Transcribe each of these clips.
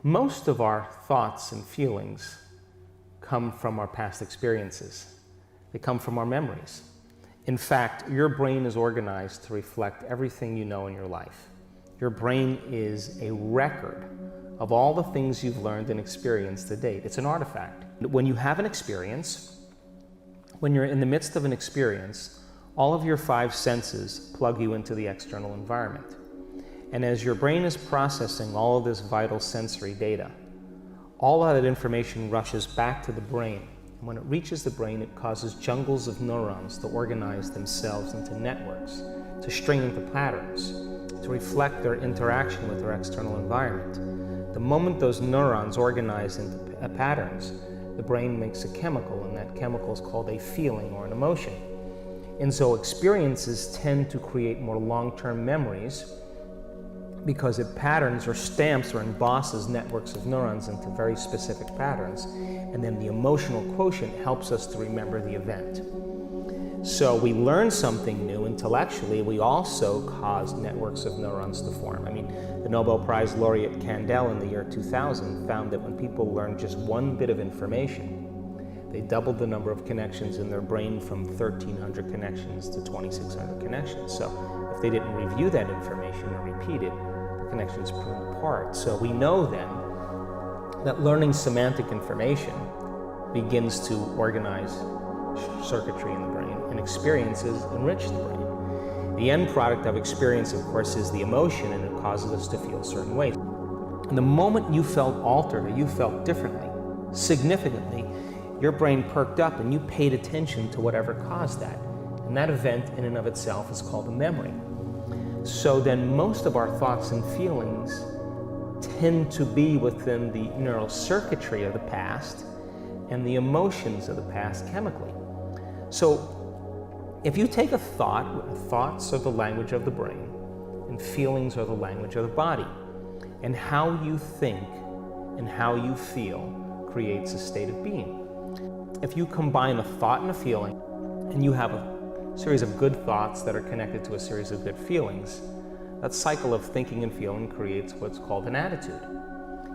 Most of our thoughts and feelings come from our past experiences. They come from our memories. In fact, your brain is organized to reflect everything you know in your life. Your brain is a record of all the things you've learned and experienced to date. It's an artifact. When you have an experience, when you're in the midst of an experience, all of your five senses plug you into the external environment. And as your brain is processing all of this vital sensory data, all of that information rushes back to the brain. And when it reaches the brain, it causes jungles of neurons to organize themselves into networks, to string into patterns, to reflect their interaction with their external environment. The moment those neurons organize into patterns, the brain makes a chemical, and that chemical is called a feeling or an emotion. And so experiences tend to create more long-term memories because it patterns or stamps or embosses networks of neurons into very specific patterns. And then the emotional quotient helps us to remember the event. So we learn something new intellectually, we also cause networks of neurons to form. I mean, the Nobel Prize laureate Kandel in the year 2000 found that when people learn just one bit of information, they doubled the number of connections in their brain from 1,300 connections to 2,600 connections. So if they didn't review that information or repeat it, the connections pruned apart. So we know then that learning semantic information begins to organize circuitry in the brain, and experiences enrich the brain. The end product of experience, of course, is the emotion, and it causes us to feel certain ways. And the moment you felt altered or you felt differently, significantly, your brain perked up and you paid attention to whatever caused that. And that event in and of itself is called a memory. So then most of our thoughts and feelings tend to be within the neural circuitry of the past and the emotions of the past chemically. So if you take a thought, thoughts are the language of the brain and feelings are the language of the body. And how you think and how you feel creates a state of being. If you combine a thought and a feeling, and you have a series of good thoughts that are connected to a series of good feelings, that cycle of thinking and feeling creates what's called an attitude.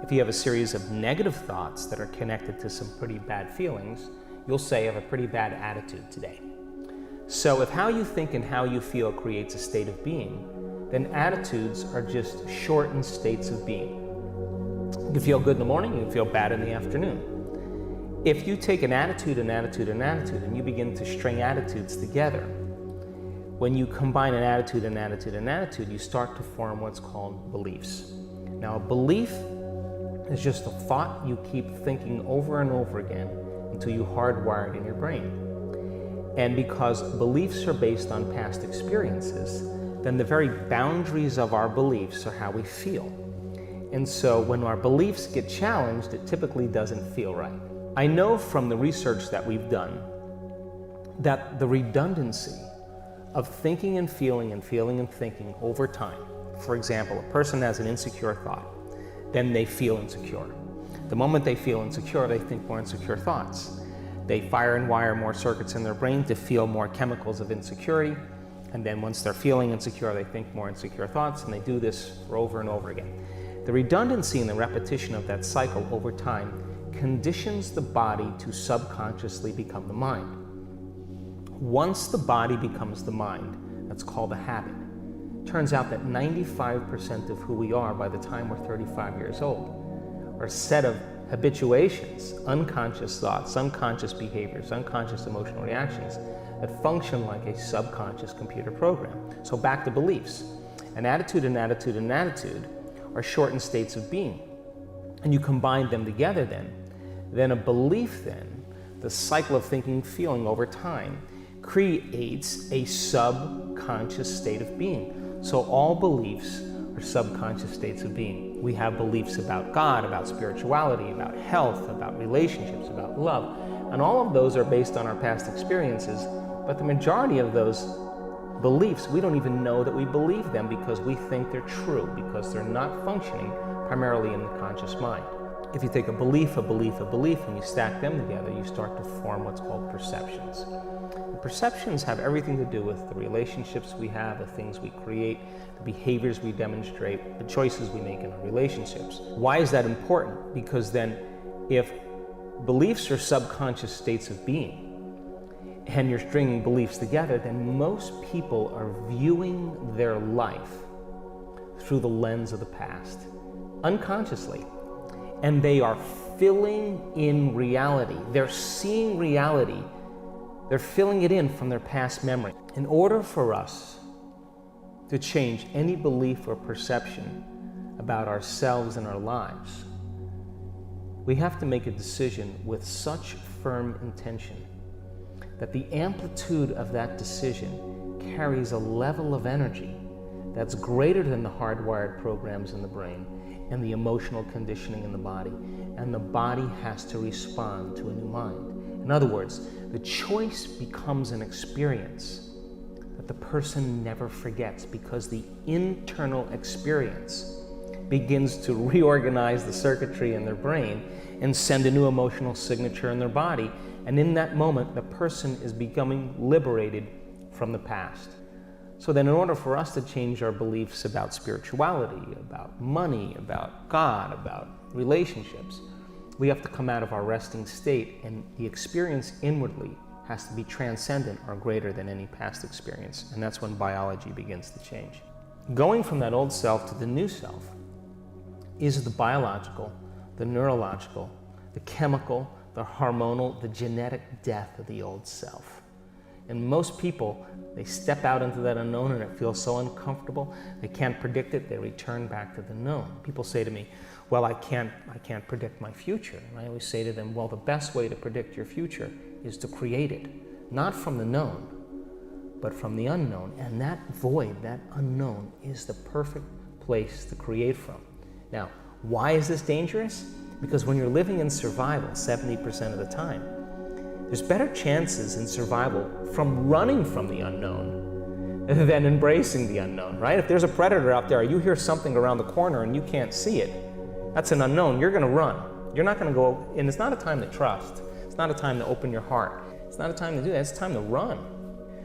If you have a series of negative thoughts that are connected to some pretty bad feelings, you'll say you have a pretty bad attitude today. So if how you think and how you feel creates a state of being, then attitudes are just shortened states of being. You can feel good in the morning, you can feel bad in the afternoon. If you take an attitude, an attitude, an attitude, and you begin to string attitudes together, when you combine an attitude, an attitude, an attitude, you start to form what's called beliefs. Now, a belief is just a thought you keep thinking over and over again until you hardwire it in your brain. And because beliefs are based on past experiences, then the very boundaries of our beliefs are how we feel. And so when our beliefs get challenged, it typically doesn't feel right. I know from the research that we've done that the redundancy of thinking and feeling and feeling and thinking over time, for example, a person has an insecure thought, then they feel insecure. The moment they feel insecure, they think more insecure thoughts. They fire and wire more circuits in their brain to feel more chemicals of insecurity, and then once they're feeling insecure, they think more insecure thoughts, and they do this for over and over again. The redundancy and the repetition of that cycle over time conditions the body to subconsciously become the mind. Once the body becomes the mind, that's called a habit. Turns out that 95% of who we are by the time we're 35 years old are a set of habituations, unconscious thoughts, unconscious behaviors, unconscious emotional reactions that function like a subconscious computer program. So back to beliefs. An attitude, an attitude, an attitude are shortened states of being. And you combine them together then a belief then, the cycle of thinking, feeling over time, creates a subconscious state of being. So all beliefs are subconscious states of being. We have beliefs about God, about spirituality, about health, about relationships, about love, and all of those are based on our past experiences, but the majority of those beliefs, we don't even know that we believe them because we think they're true, because they're not functioning primarily in the conscious mind. If you take a belief, a belief, a belief, and you stack them together, you start to form what's called perceptions. The perceptions have everything to do with the relationships we have, the things we create, the behaviors we demonstrate, the choices we make in our relationships. Why is that important? Because then if beliefs are subconscious states of being, and you're stringing beliefs together, then most people are viewing their life through the lens of the past, unconsciously. And they are filling in reality. They're seeing reality. They're filling it in from their past memory. In order for us to change any belief or perception about ourselves and our lives, we have to make a decision with such firm intention that the amplitude of that decision carries a level of energy that's greater than the hardwired programs in the brain and the emotional conditioning in the body. And the body has to respond to a new mind. In other words, the choice becomes an experience that the person never forgets, because the internal experience begins to reorganize the circuitry in their brain and send a new emotional signature in their body. And in that moment, the person is becoming liberated from the past. So then in order for us to change our beliefs about spirituality, about money, about God, about relationships, we have to come out of our resting state, and the experience inwardly has to be transcendent or greater than any past experience. And that's when biology begins to change. Going from that old self to the new self is the biological, the neurological, the chemical, the hormonal, the genetic death of the old self. And most people, they step out into that unknown and it feels so uncomfortable, they can't predict it, they return back to the known. People say to me, well, I can't predict my future. And I always say to them, well, the best way to predict your future is to create it, not from the known, but from the unknown. And that void, that unknown, is the perfect place to create from. Now, why is this dangerous? Because when you're living in survival 70% of the time, there's better chances in survival from running from the unknown than embracing the unknown, right? If there's a predator out there, you hear something around the corner and you can't see it, that's an unknown. You're gonna run. You're not gonna go, and it's not a time to trust. It's not a time to open your heart. It's not a time to do that, it's time to run.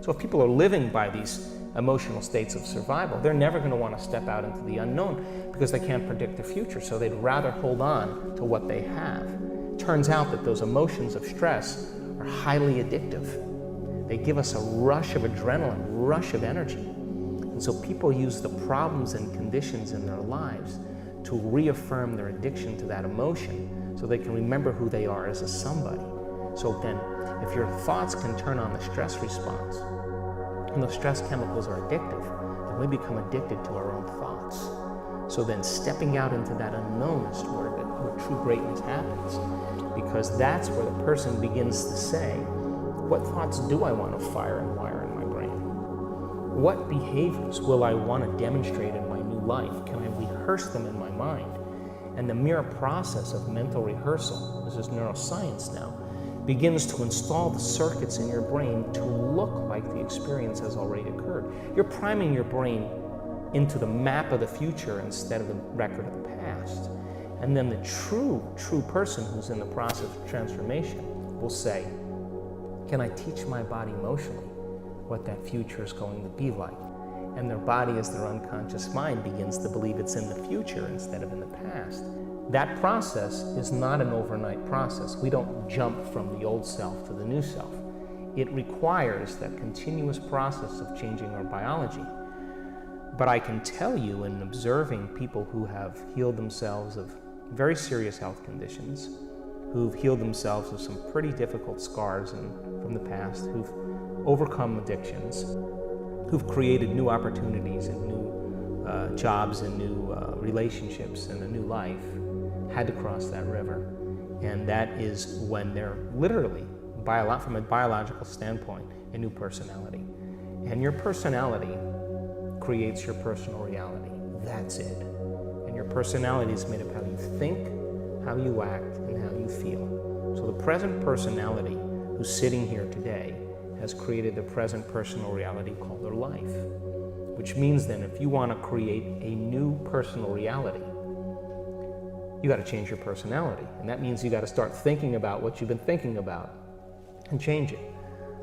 So if people are living by these emotional states of survival, they're never gonna wanna step out into the unknown because they can't predict the future, so they'd rather hold on to what they have. Turns out that those emotions of stress are highly addictive. They give us a rush of adrenaline, rush of energy. And so people use the problems and conditions in their lives to reaffirm their addiction to that emotion so they can remember who they are as a somebody. So then, if your thoughts can turn on the stress response, and those stress chemicals are addictive, then we become addicted to our own thoughts. So then stepping out into that unknown is where true greatness happens, because that's where the person begins to say, what thoughts do I want to fire and wire in my brain? What behaviors will I want to demonstrate in my new life? Can I rehearse them in my mind? And the mere process of mental rehearsal, this is neuroscience now, begins to install the circuits in your brain to look like the experience has already occurred. You're priming your brain into the map of the future instead of the record of the past. And then the true person who's in the process of transformation will say, can I teach my body emotionally what that future is going to be like? And their body, as their unconscious mind, begins to believe it's in the future instead of in the past. That process is not an overnight process. We don't jump from the old self to the new self. It requires that continuous process of changing our biology. But I can tell you, in observing people who have healed themselves of very serious health conditions, who've healed themselves of some pretty difficult scars from the past, who've overcome addictions, who've created new opportunities and new jobs and new relationships and a new life, had to cross that river. And that is when they're literally, from a biological standpoint, a new personality. And your personality creates your personal reality. That's it. And your personality is made of how you think, how you act, and how you feel. So the present personality who's sitting here today has created the present personal reality called their life. Which means then, if you want to create a new personal reality, you got to change your personality. And that means you got to start thinking about what you've been thinking about and change it.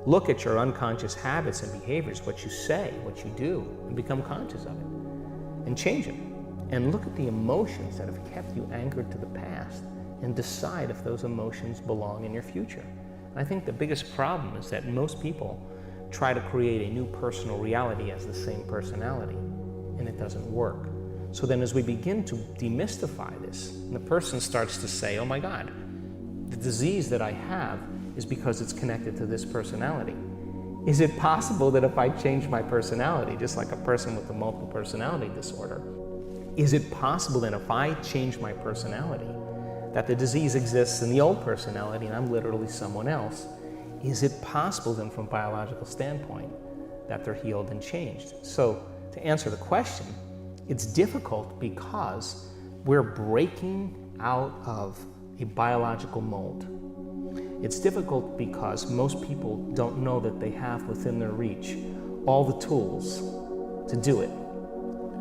Look at your unconscious habits and behaviors, what you say, what you do, and become conscious of it, and change it. And look at the emotions that have kept you anchored to the past, and decide if those emotions belong in your future. I think the biggest problem is that most people try to create a new personal reality as the same personality, and it doesn't work. So then as we begin to demystify this, the person starts to say, oh my God, the disease that I have is because it's connected to this personality. Is it possible that if I change my personality, just like a person with a multiple personality disorder, is it possible that if I change my personality, that the disease exists in the old personality and I'm literally someone else? Is it possible then from a biological standpoint that they're healed and changed? So to answer the question, it's difficult because we're breaking out of a biological mold. It's difficult because most people don't know that they have within their reach all the tools to do it,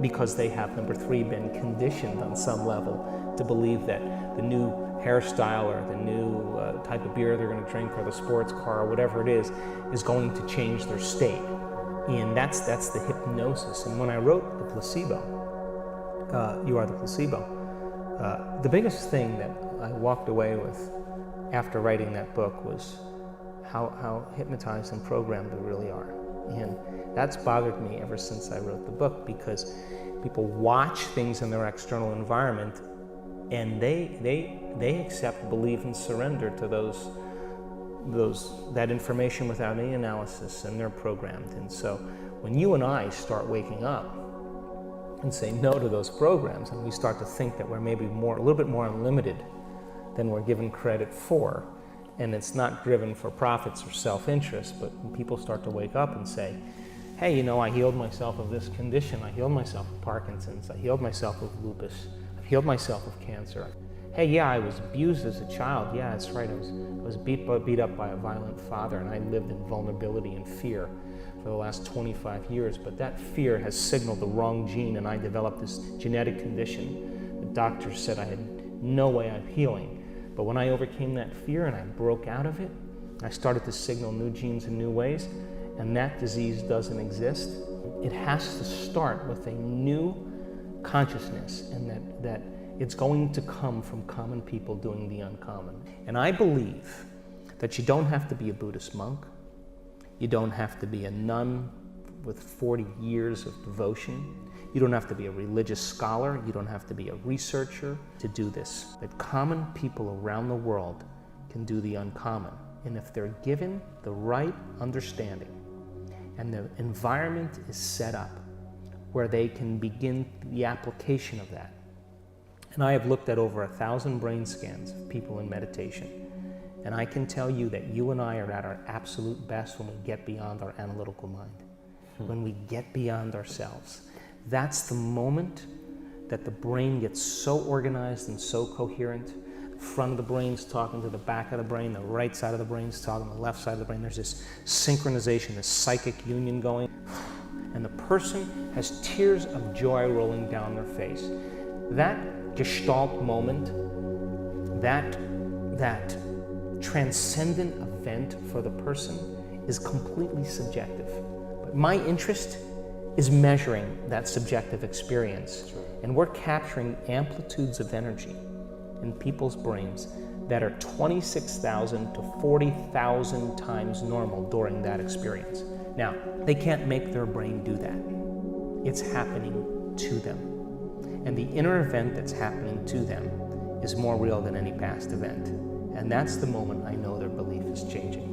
because they have, number 3, been conditioned on some level to believe that the new hairstyle or the new type of beer they're going to drink or the sports car or whatever it is going to change their state. And that's the hypnosis. And when I wrote The Placebo, You Are the Placebo, the biggest thing that I walked away with after writing that book was how hypnotized and programmed we really are. And that's bothered me ever since I wrote the book, because people watch things in their external environment and they accept, believe, and surrender to that information without any analysis, and they're programmed. And so when you and I start waking up and say no to those programs, and we start to think that we're maybe a little bit more unlimited than we're given credit for, and it's not driven for profits or self-interest, but when people start to wake up and say, hey, you know, I healed myself of this condition, I healed myself of Parkinson's, I healed myself of lupus, I've healed myself of cancer. Hey, yeah, I was abused as a child, yeah, that's right, I was beat up by a violent father, and I lived in vulnerability and fear for the last 25 years, but that fear has signaled the wrong gene, and I developed this genetic condition. The doctors said I had no way of healing. But when I overcame that fear and I broke out of it, I started to signal new genes in new ways, and that disease doesn't exist. It has to start with a new consciousness, and that it's going to come from common people doing the uncommon. And I believe that you don't have to be a Buddhist monk. You don't have to be a nun with 40 years of devotion. You don't have to be a religious scholar. You don't have to be a researcher to do this. That common people around the world can do the uncommon. And if they're given the right understanding and the environment is set up where they can begin the application of that. And I have looked at over 1,000 brain scans of people in meditation. And I can tell you that you and I are at our absolute best when we get beyond our analytical mind. When we get beyond ourselves. That's the moment that the brain gets so organized and so coherent. The front of the brain's talking to the back of the brain, the right side of the brain's talking to the left side of the brain. There's this synchronization, this psychic union going. And the person has tears of joy rolling down their face. That gestalt moment, that transcendent event for the person is completely subjective. But my interest is measuring that subjective experience. And we're capturing amplitudes of energy in people's brains that are 26,000 to 40,000 times normal during that experience. Now, they can't make their brain do that. It's happening to them. And the inner event that's happening to them is more real than any past event. And that's the moment I know their belief is changing.